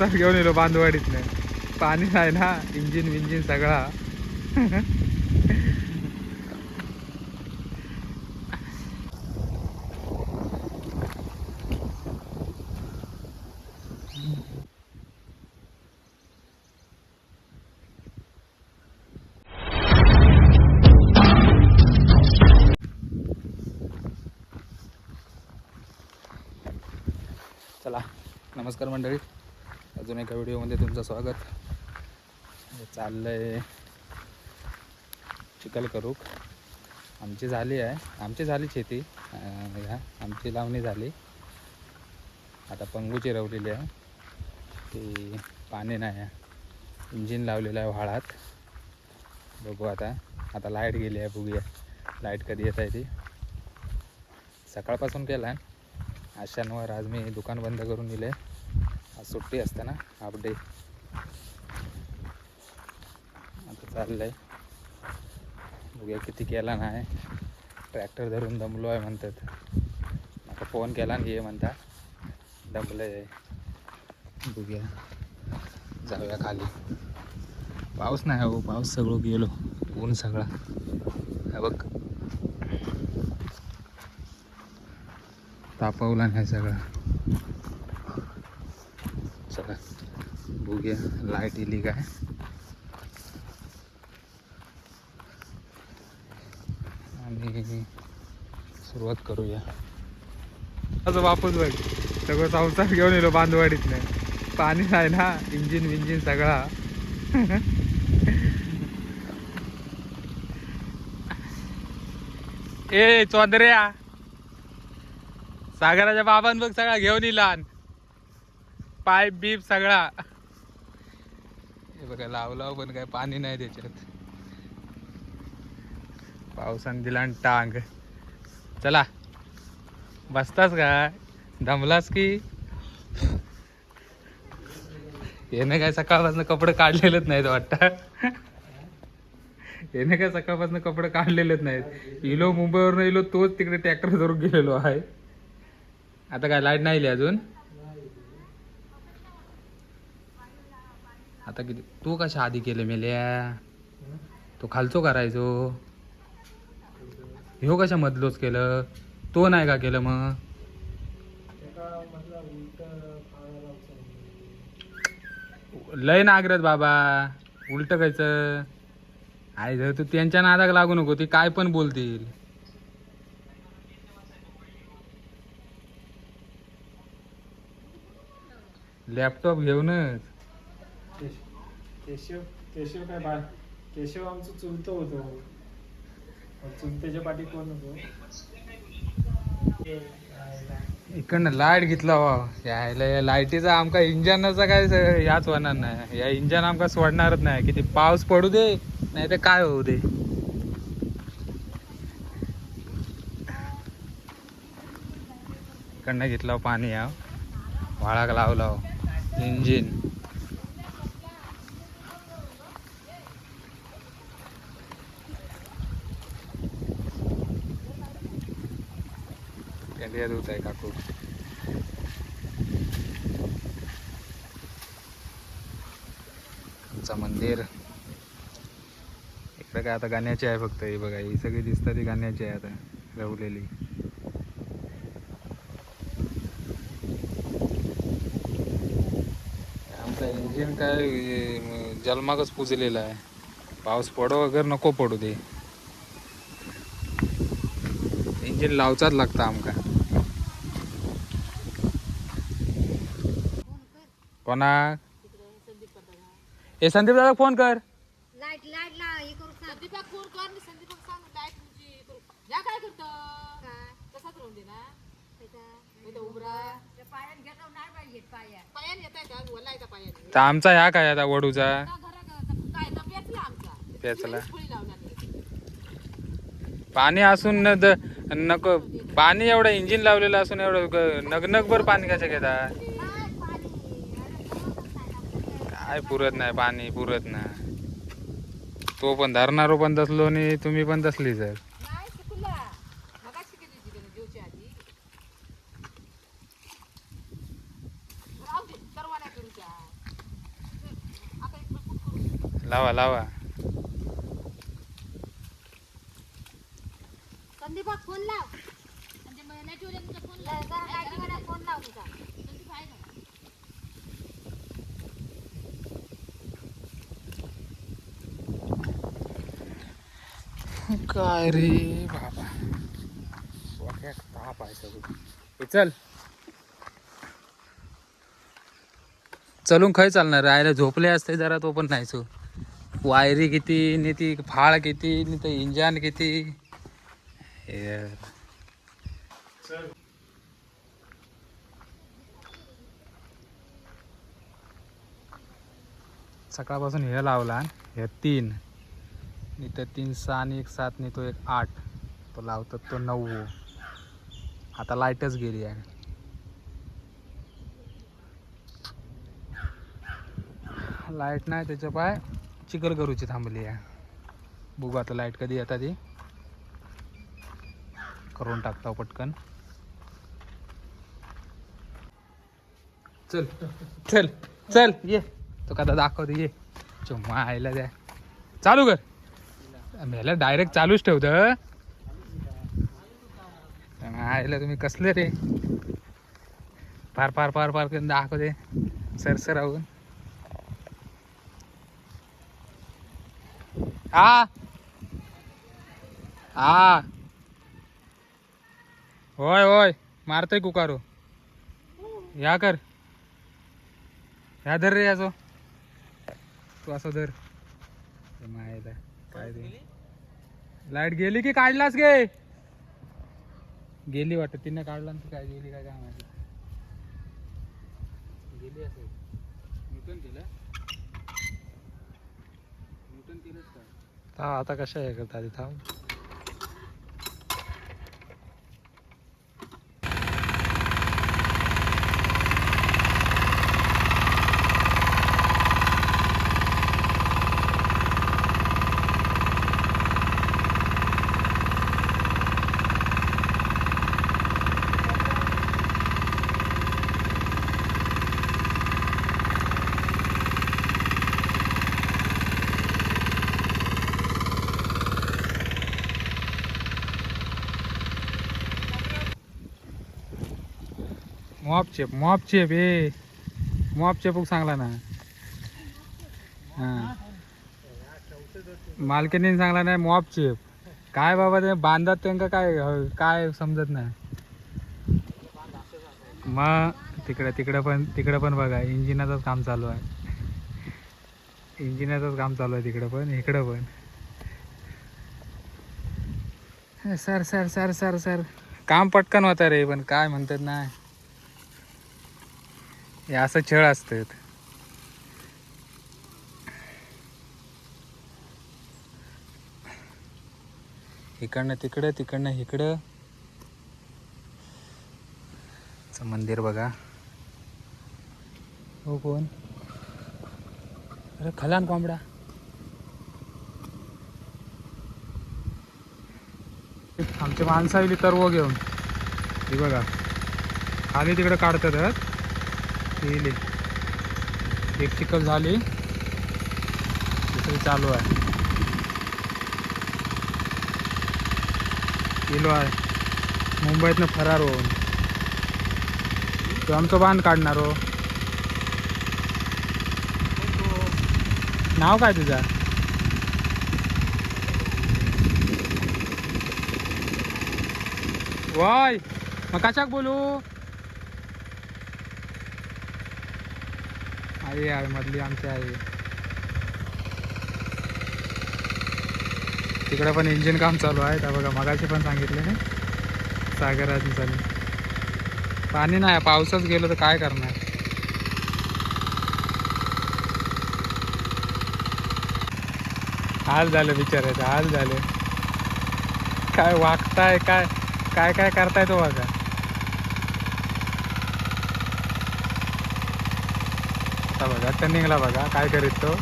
घेऊन येलो बांधवाडीतनं. पाणी आहे ना, इंजिन विंजिन सगळा. चला, नमस्कार मंडळी, अजून एका व्हिडिओमध्ये तुमचं स्वागत. चाललंय चिखल करूक. आमची झाली शेती. आमची लावणी झाली. आता पंगूची रवलेली आहे. ती पाणी नाही, इंजिन लावलेलं आहे व्हाळात. बघू आता लाईट गेली आहे. बघूया लाईट कधी येत आहे. ती सकाळपासून केला आहे. आज शनिवार, आज मी दुकान बंद करून दिले. आज सुट्टी असते ना, हाफ डे. आता चाललंय, बघूया किती केला नाही. ट्रॅक्टर धरून दमलो आहे म्हणतात. आता फोन केला आणि ये म्हणता दमलंय. बघूया, जाऊया खाली. पाऊस नाही हो, पाऊस सगळं गेलो. ऊन सगळा हे बघ, तापवला नाही सगळं. चला बघूया लाईट येली काय. आणि सुरुवात करूया. असं वापस बघ, सगळं संसार घेऊन येलो बांधवाडीतनं. पाणी आहे ना, इंजिन विंजिन सगळा. ए चौधऱ्या, सागराच्या बाबांन बघ सगळा घेऊन येला. पाईप बीप सगळा हे बघा लावलाव, पण काय पाणी नाही त्याच्यात. पावसाने दिला टांग. चला, बसतास का, दमलास की. याने काय सकाळपासून कपडे काढलेलेच नाहीत वाटतं. याने काय सकाळपासून कपडे काढलेलेच नाहीत. इलो मुंबईवरून इलो, तोच तिकडे ट्रॅक्टर धरून गेलेलो आहे. आता काय लाईट नाही अजून. आता किती तू कशा आधी केले मेल्या. तो खालचो करायचो, ह्यो कशा मधलोच केलं. तो नाही का केलं मग. लय नागरत बाबा, उलट कायचं आहे. जर तू त्यांच्या नादाक लागू नको, ती काय पण बोलतील. लॅपटॉप घेऊनच. केशव काय केशव आमचं चुलत होतो. चुलतेच्या पाठी कोण होतो. इकडनं लाईट घेतला यायला. या लाईटीचा आमका इंजनाचा काय याच होणार नाही. या इंजन आमका सोडणारच नाही. किती पाऊस पडू दे, नाही तर काय होऊ दे. इकडनं घेतला पाणी, या व्हाळाक लावला इंजिन. कॅलिया दूत आहे काकू. आमचं मंदिर इकडे काय आता गाण्याची आहे फक्त. ही बघा, ही सगळी दिसतात ती गाण्याची आहे आता रवलेली. आमचा इंजिन काय जलमागच पुजलेला आहे. पाऊस पडो अगर नको पडू दे, इंजिन लावचाच लागतं आमका. कोणा ए संदीप दादा फोन कर. लाईट लाईट ला हे करू सांग. संदीपाक फोन कर आणि संदीपाक सांग लाईट तुमची करू. या काय करतं, तसाच राहून दे ना. इथं उभरा पायात घेतो नाही पाहिजे पायान येत आहे का, वला येता पायान. तर आमचा ह्या काय आता वडूचा काय तर पेचला आमचा. पेचला. फळी लावला नाही. पाणी असून नको. पाणी एवढं इंजिन लावलेलं असून एवढं नगनगभर पाणी कसं घेता. काय पुरत नाही पाणी, पुरत नाही. तो पण धरणारो पण तसलो आणि तुम्ही पण तसली सर. नाही शिकला मगा शिकली तिने जेवच्या आधी. राहू दे, तरवा नाही करूच्या. लावा लावा. संदीपा फोन लाव. म्हणजे लाईटीवाल्यांचा फोन जरा लाईटीवाला फोन लाव तुझा. संदीप आहे का? काय रे बाबा, डोक्यात ताप आहे सगळं. हे चल चलून खाय चालणार. राहायला झोपले असते जरा तो पण नाही. सो वायरी किती नि ती फाळ किती नि ते इंजन किती. हे चल सकाळपासून हे लावला. हे 3 नि तर 3 6 आणि 1 7 नि तो 1 8. तो लावतात तो 9. आता लाईटच गेली आहे. लाईट नाही त्याच्या पाय चिखल करूची थांबली आहे. बघू आता लाईट कधी येतात ती करून टाकता पटकन. चल चल चल ये तो का दाखवते ये. चुम्मा आयला द्या. चालू कर. मेला डायरेक्ट चालूच ठेवतं. आयला तुम्ही कसले रे. पार पार पार पार करून दाखवते सरसर राहून. हा हा होय होय मारतोय कुकारो. या कर. ह्या धर रे याचो. तू असं धर. मायला काय रे. लाईट गेली की काढलास गे. गेली वाटत. तिने काढला ना. काय गेली काय काय माहिती. गेली असेल. न्यूटन केलं. न्यूटन केलंच का. आता कशा हे करता तिथं. मॉप चेप ए. मॉप चेपूक सांगला ना. हां मालकीने सांगला नाही मॉप चेप. काय बाबा ते बांधतात त्यांना काय काय समजत नाही. मग तिकडे पण बघा इंजिनाचंच काम चालू आहे. इंजिनाचंच काम चालू आहे तिकडे पण इकडं पण. Sir sir sir sir sir काम पटकन होतं रे. पण काय म्हणतात ना हे असं छळ असतात. इकडनं तिकडं तिकडनं इकडं. मंदिर बघा. हो कोण. अरे खलान कोंबडा. आमचे माणसं आली तरव घेऊन. ही बघा खाली तिकडे काढतात. येईल एक चिखल झाली. दुसरी चालू आहे. गेलो आहे मुंबईतनं फरार होऊन. तो आमचं बांध काढणार हो. नाव काय तुझा. वाय मग कशाक बोलू. आई आहे मधली आमची आई. तिकडं पण इंजिन काम चालू आहे. त्या बघा मगाशी पण सांगितले ना सागराची चालू. पाणी नाही. पावसाच गेलो तर काय करणार. हाल झालं बिचारायचं हाल झाले. काय वागताय काय काय काय करताय तो बघा. आता बघा टर्निंगला बघा काय करीत तो.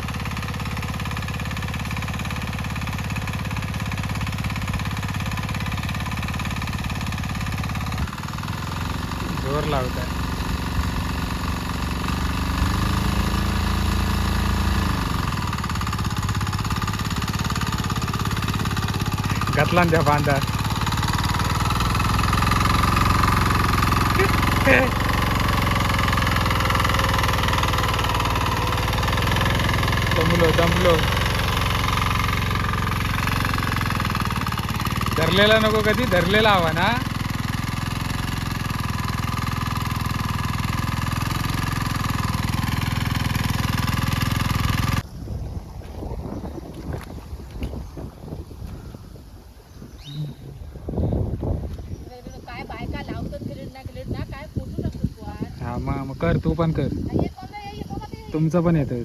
जोर लावत आहे. घातला ना त्या बांधा. दमलो. धरलेला नको कधी, धरलेला हवा ना. काय बायका लावतात गेलेत ना काय फोटो टाकतो तू आज. हा मग कर, तू पण कर. हे कोणतं हे बघा ते तुमचं पण येतं.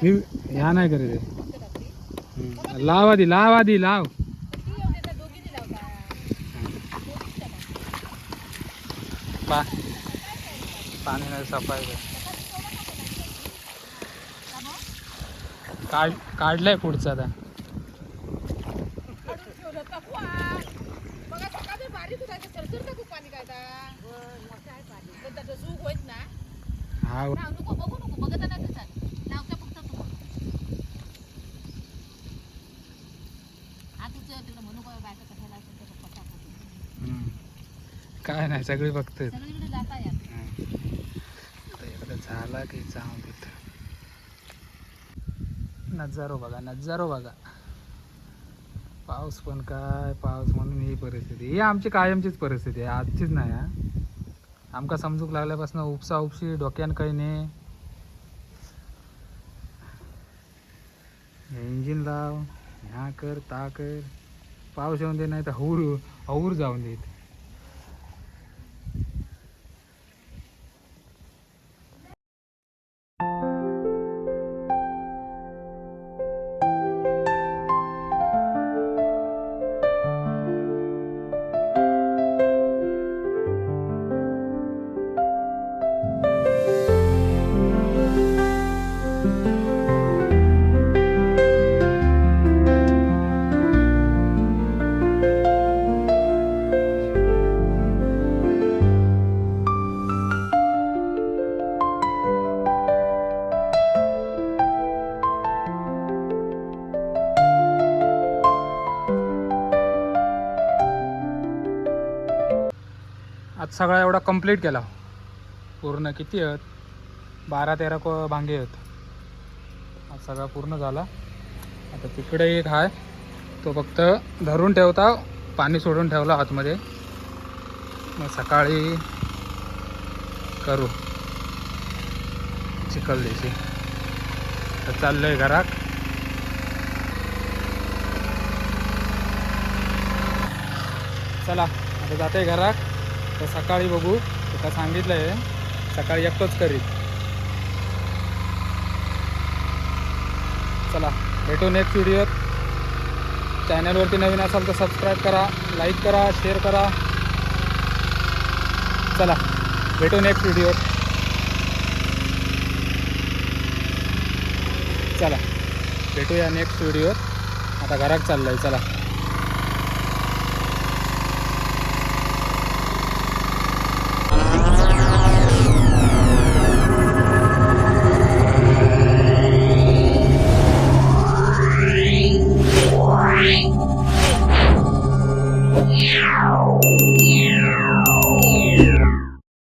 मी ह्या नाही करत फक्त टाकली. आहे. लाव आधी लाव. किती येऊ देतात दोघींनी लावता. पाणी नाही सफाई काढलंय पुढचं आता. ठेवलं टाकू आज. बघा सकाळी बारीक होता सरसर टाकू पाणी काय पण त्याचं सूक होत ना. हा लाव नको बघू नको बघत नाही तर चाल लावता फक्त तू तुझं तिकडं म्हणू का बायका कशाला असेल त्याचा पत्ता हम्म. काय नाही सगळी बघतात. सगळीकडे जाता यार. एकदा झाला की जाऊन तिथं. नजारो बघा. पाऊस पण काय पाऊस म्हणून ही परिस्थिती. ही आमची कायमचीच परिस्थिती आहे, आजचीच नाही. हा आमका समजूक लागल्यापासून उपसा उपशी डोक्यान काही नाही. इंजिन लाव, ह्या कर ता कर. पाऊस येऊन दे नाही तर हौर जाऊन देत. आज सगळा एवढा कंप्लीट केला पूर्ण. किती आहेत? 12-13 भांगे आहेत. आज सगळा पूर्ण झाला. आता तिकडे एक आहे, तो फक्त धरून ठेवता, पाणी सोडून ठेवला आतमध्ये. मग सकाळी करू चिखल द्यायची. तर चाललंय घरात. चला आता जाते घरात. तर सकाळी बघू. आता सांगितलं आहे सकाळी एकटोच करीत. चला भेटू नेक्स्ट व्हिडिओत. चॅनलवरती नवीन असाल तर सबस्क्राईब करा, लाईक करा, शेअर करा. चला भेटू नेक्स्ट व्हिडिओत. चला भेटूया नेक्स्ट व्हिडिओत. आता घरात चाललं आहे. चला.